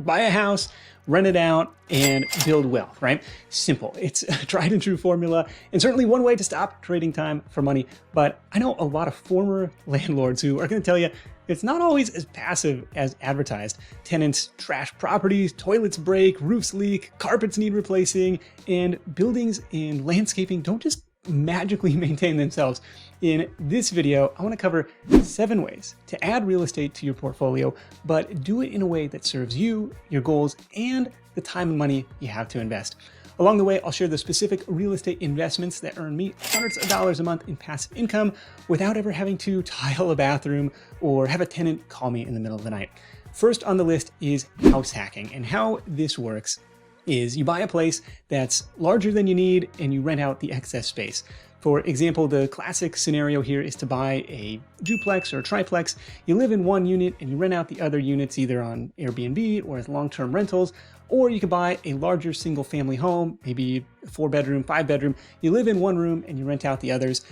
Buy a house, rent it out, and build wealth, right? Simple. It's a tried and true formula, and certainly one way to stop trading time for money. But I know a lot of former landlords who are going to tell you it's not always as passive as advertised. Tenants trash properties, toilets break, roofs leak, carpets need replacing, and buildings and landscaping don't just magically maintain themselves. In this video, I want to cover 7 ways to add real estate to your portfolio, but do it in a way that serves you, your goals, and the time and money you have to invest. Along the way, I'll share the specific real estate investments that earn me hundreds of dollars a month in passive income without ever having to tile a bathroom or have a tenant call me in the middle of the night. First on the list is house hacking, and how this works is you buy a place that's larger than you need and you rent out the excess space. For example, the classic scenario here is to buy a duplex or a triplex. You live in one unit and you rent out the other units either on Airbnb or as long-term rentals, or you could buy a larger single family home, maybe a 4-bedroom, 5-bedroom. You live in one room and you rent out the others.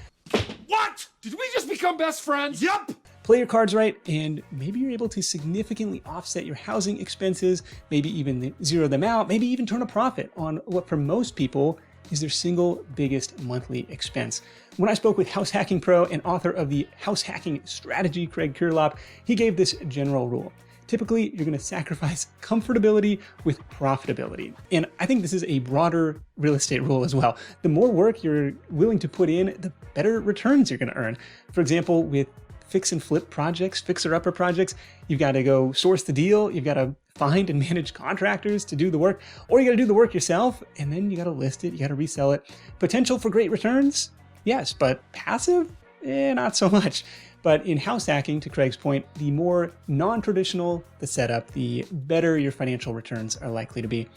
What? Did we just become best friends? Yep. Play your cards right, and maybe you're able to significantly offset your housing expenses, maybe even zero them out, maybe even turn a profit on what for most people is their single biggest monthly expense. When I spoke with house hacking pro and author of the House Hacking Strategy, Craig Kurlop, he gave this general rule. Typically, you're going to sacrifice comfortability with profitability. And I think this is a broader real estate rule as well. The more work you're willing to put in, the better returns you're going to earn. For example, with fix and flip projects, fixer-upper projects, you've got to go source the deal, you've got to find and manage contractors to do the work, or you got to do the work yourself, and then you got to list it, you got to resell it. Potential for great returns? Yes, but passive? Not so much. But in house hacking, to Craig's point, the more non-traditional the setup, the better your financial returns are likely to be.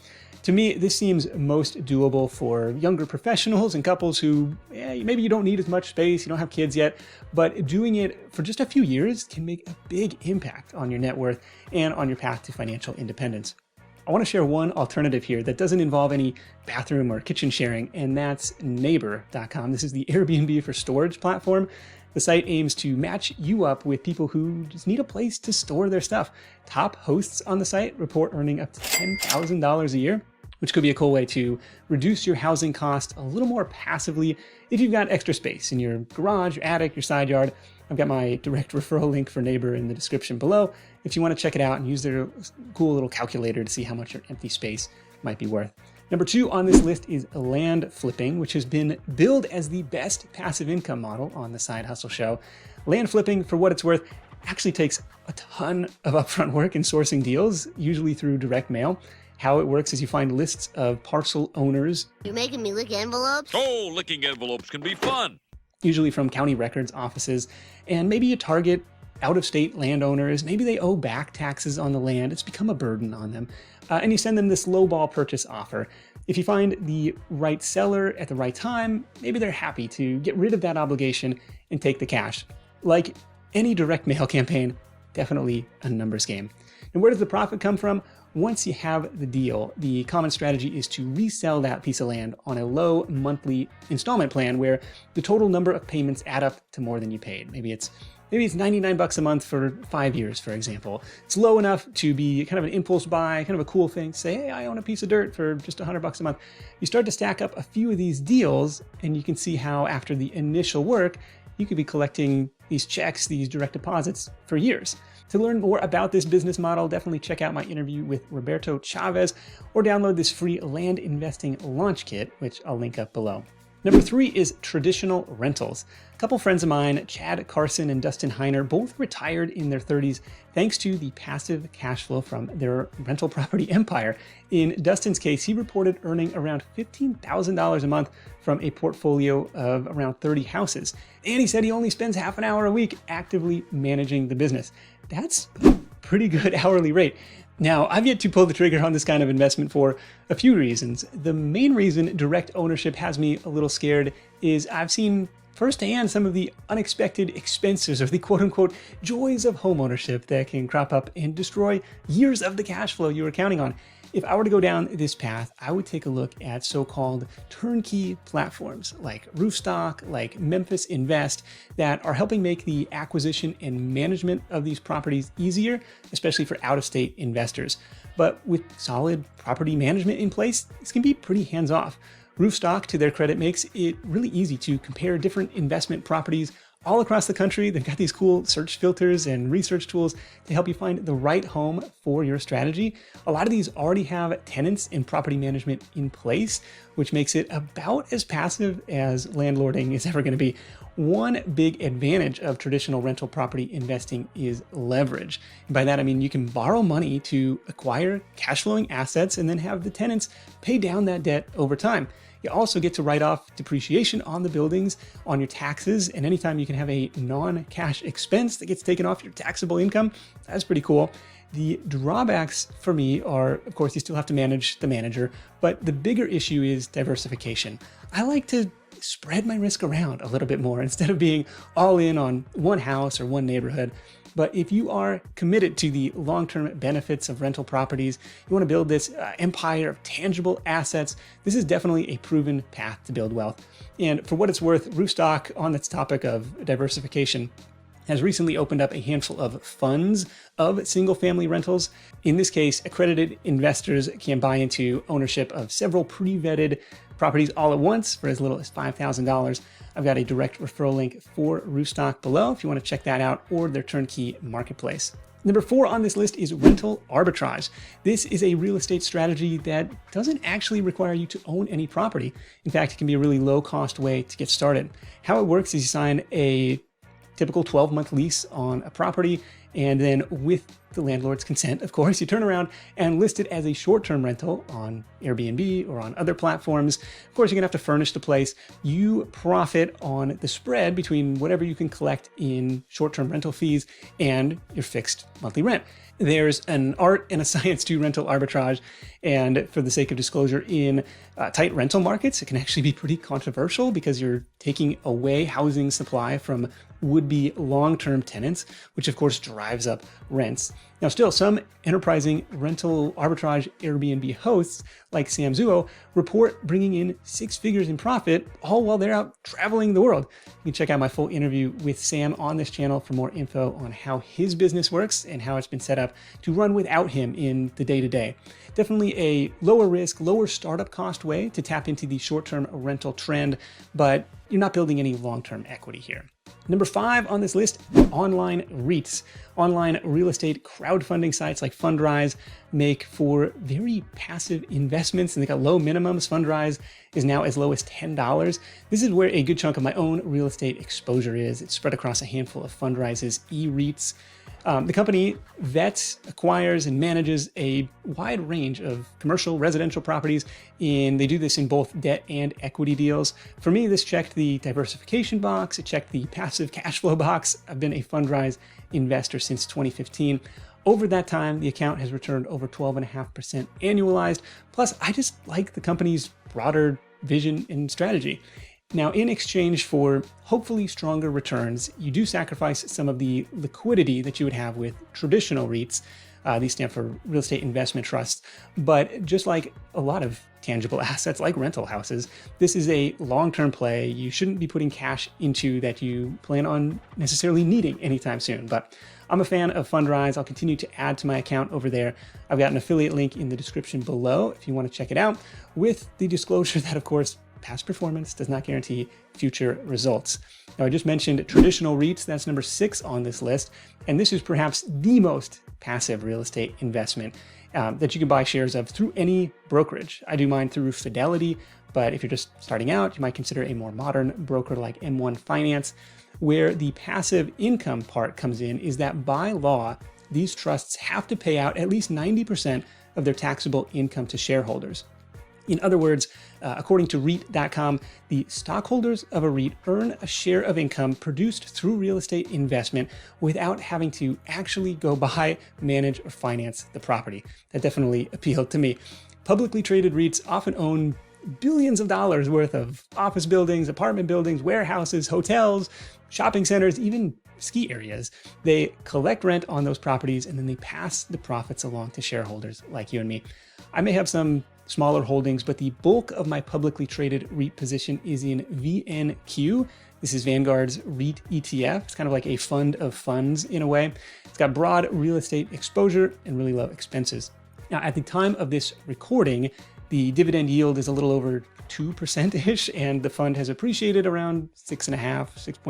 To me, this seems most doable for younger professionals and couples who maybe you don't need as much space, you don't have kids yet, but doing it for just a few years can make a big impact on your net worth and on your path to financial independence. I want to share one alternative here that doesn't involve any bathroom or kitchen sharing, and that's Neighbor.com. This is the Airbnb for storage platform. The site aims to match you up with people who just need a place to store their stuff. Top hosts on the site report earning up to $10,000 a year, which could be a cool way to reduce your housing cost a little more passively if you've got extra space in your garage, your attic, your side yard. I've got my direct referral link for Neighbor in the description below if you want to check it out and use their cool little calculator to see how much your empty space might be worth. Number 2 on this list is land flipping, which has been billed as the best passive income model on the Side Hustle Show. Land flipping, for what it's worth, actually takes a ton of upfront work in sourcing deals, usually through direct mail. How it works is you find lists of parcel owners. You're making me lick envelopes? Oh, licking envelopes can be fun. Usually from county records offices, and maybe you target out-of-state landowners. Maybe they owe back taxes on the land. It's become a burden on them. And you send them this lowball purchase offer. If you find the right seller at the right time, maybe they're happy to get rid of that obligation and take the cash. Like any direct mail campaign, definitely a numbers game. And where does the profit come from? Once you have the deal, the common strategy is to resell that piece of land on a low monthly installment plan where the total number of payments add up to more than you paid. Maybe it's $99 a month for 5 years, for example. It's low enough to be kind of an impulse buy, kind of a cool thing to say, hey, I own a piece of dirt for just $100 a month. You start to stack up a few of these deals, and you can see how after the initial work, you could be collecting these checks, these direct deposits for years. To learn more about this business model, definitely check out my interview with Roberto Chavez or download this free land investing launch kit, which I'll link up below. Number 3 is traditional rentals. A couple friends of mine, Chad Carson and Dustin Heiner, both retired in their 30s thanks to the passive cash flow from their rental property empire. In Dustin's case, he reported earning around $15,000 a month from a portfolio of around 30 houses. And he said he only spends half an hour a week actively managing the business. That's a pretty good hourly rate. Now, I've yet to pull the trigger on this kind of investment for a few reasons. The main reason direct ownership has me a little scared is I've seen firsthand some of the unexpected expenses or the quote-unquote joys of homeownership that can crop up and destroy years of the cash flow you were counting on. If I were to go down this path, I would take a look at so-called turnkey platforms like Roofstock, like Memphis Invest, that are helping make the acquisition and management of these properties easier, especially for out-of-state investors. But with solid property management in place, this can be pretty hands-off. Roofstock, to their credit, makes it really easy to compare different investment properties all across the country. They've got these cool search filters and research tools to help you find the right home for your strategy. A lot of these already have tenants and property management in place, which makes it about as passive as landlording is ever going to be. One big advantage of traditional rental property investing is leverage. And by that, I mean you can borrow money to acquire cash flowing assets and then have the tenants pay down that debt over time. You also get to write off depreciation on the buildings, on your taxes, and anytime you can have a non-cash expense that gets taken off your taxable income, that's pretty cool. The drawbacks for me are, of course, you still have to manage the manager, but the bigger issue is diversification. I like to spread my risk around a little bit more instead of being all in on one house or one neighborhood. But if you are committed to the long-term benefits of rental properties, you want to build this empire of tangible assets, this is definitely a proven path to build wealth. And for what it's worth, Roofstock, on this topic of diversification, has recently opened up a handful of funds of single-family rentals. In this case, accredited investors can buy into ownership of several pre-vetted properties all at once for as little as $5,000. I've got a direct referral link for Roofstock below if you want to check that out, or their turnkey marketplace. Number 4 on this list is rental arbitrage. This is a real estate strategy that doesn't actually require you to own any property. In fact, it can be a really low-cost way to get started. How it works is you sign a typical 12-month lease on a property, and then with the landlord's consent, of course, you turn around and list it as a short-term rental on Airbnb or on other platforms. Of course, you're gonna have to furnish the place. You profit on the spread between whatever you can collect in short-term rental fees and your fixed monthly rent. There's an art and a science to rental arbitrage, and for the sake of disclosure, in tight rental markets, it can actually be pretty controversial because you're taking away housing supply from would-be long-term tenants, which of course drives up rents. Now still, some enterprising rental arbitrage Airbnb hosts like Sam Zuo report bringing in 6 figures in profit, all while they're out traveling the world. You can check out my full interview with Sam on this channel for more info on how his business works and how it's been set up to run without him in the day-to-day. Definitely a lower risk, lower startup cost way to tap into the short-term rental trend, but you're not building any long-term equity here. Number 5 on this list, online REITs. Online real estate crowdfunding sites like Fundrise make for very passive investments, and they got low minimums. Fundrise is now as low as $10. This is where a good chunk of my own real estate exposure is. It's spread across a handful of Fundrise's e-REITs. The company vets, acquires, and manages a wide range of commercial residential properties, and they do this in both debt and equity deals. For me, this checked the diversification box, it checked the passive cash flow box. I've been a Fundrise investor since 2015. Over that time, the account has returned over 12.5% annualized. Plus, I just like the company's broader vision and strategy. Now, in exchange for hopefully stronger returns, you do sacrifice some of the liquidity that you would have with traditional REITs. These stand for real estate investment trusts. But just like a lot of tangible assets like rental houses, this is a long-term play. You shouldn't be putting cash into that you plan on necessarily needing anytime soon. But I'm a fan of Fundrise. I'll continue to add to my account over there. I've got an affiliate link in the description below if you want to check it out, with the disclosure that, of course, past performance does not guarantee future results. Now, I just mentioned traditional REITs. That's number 6 on this list. And this is perhaps the most passive real estate investment that you can buy shares of through any brokerage. I do mine through Fidelity, but if you're just starting out, you might consider a more modern broker like M1 Finance. Where the passive income part comes in is that by law, these trusts have to pay out at least 90% of their taxable income to shareholders. In other words, according to REIT.com, the stockholders of a REIT earn a share of income produced through real estate investment without having to actually go buy, manage, or finance the property. That definitely appealed to me. Publicly traded REITs often own billions of dollars worth of office buildings, apartment buildings, warehouses, hotels, shopping centers, even ski areas. They collect rent on those properties and then they pass the profits along to shareholders like you and me. I may have some smaller holdings, but the bulk of my publicly traded REIT position is in VNQ. This is Vanguard's REIT ETF. It's kind of like a fund of funds in a way. It's got broad real estate exposure and really low expenses. Now, at the time of this recording, the dividend yield is a little over 2%-ish, and the fund has appreciated around 6.5%,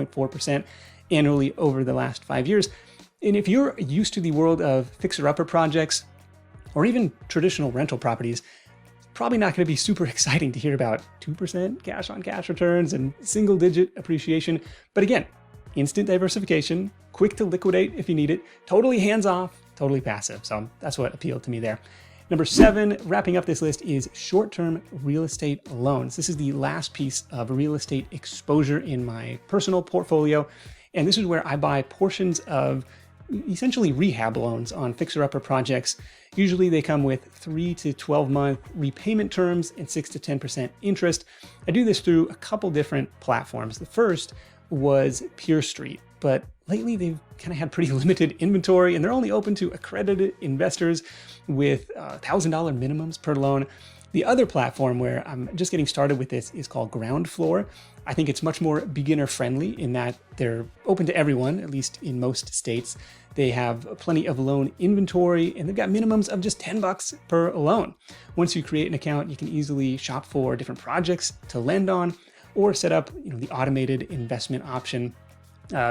6.4% annually over the last 5 years. And if you're used to the world of fixer-upper projects or even traditional rental properties, probably not going to be super exciting to hear about 2% cash-on-cash returns and single-digit appreciation. But again, instant diversification, quick to liquidate if you need it, totally hands-off, totally passive. So that's what appealed to me there. Number 7, wrapping up this list, is short-term real estate loans. This is the last piece of real estate exposure in my personal portfolio. And this is where I buy portions of essentially rehab loans on fixer-upper projects. Usually they come with 3 to 12-month repayment terms and 6 to 10% interest. I do this through a couple different platforms. The first was Pure Street, but lately they've kind of had pretty limited inventory and they're only open to accredited investors with $1,000 minimums per loan. The other platform where I'm just getting started with this is called Ground Floor. I think it's much more beginner friendly in that they're open to everyone, at least in most states. They have plenty of loan inventory and they've got minimums of just $10 per loan. Once you create an account, you can easily shop for different projects to lend on or set up the automated investment option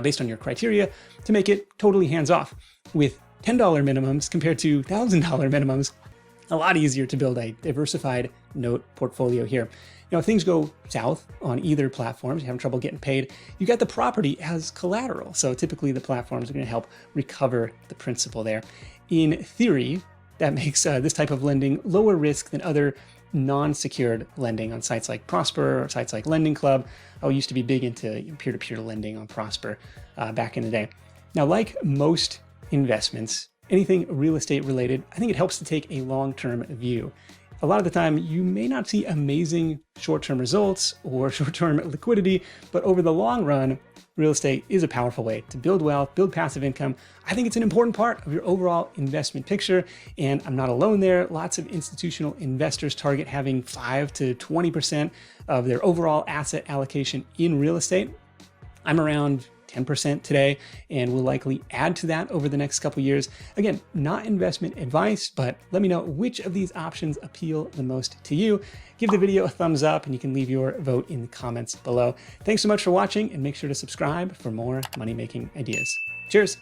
based on your criteria to make it totally hands-off. With $10 minimums compared to $1,000 minimums, a lot easier to build a diversified note portfolio here. If things go south on either platforms, you're having trouble getting paid, you got the property as collateral. So typically the platforms are going to help recover the principal there. In theory, that makes this type of lending lower risk than other non-secured lending on sites like Prosper or sites like Lending Club. I used to be big into peer-to-peer lending on Prosper back in the day. Now, like most investments, anything real estate related, I think it helps to take a long-term view. A lot of the time, you may not see amazing short-term results or short-term liquidity, but over the long run, real estate is a powerful way to build wealth, build passive income. I think it's an important part of your overall investment picture, and I'm not alone there. Lots of institutional investors target having 5 to 20% of their overall asset allocation in real estate. I'm around 10% today, and will likely add to that over the next couple years. Again, not investment advice, but let me know which of these options appeal the most to you. Give the video a thumbs up, and you can leave your vote in the comments below. Thanks so much for watching, and make sure to subscribe for more money-making ideas. Cheers.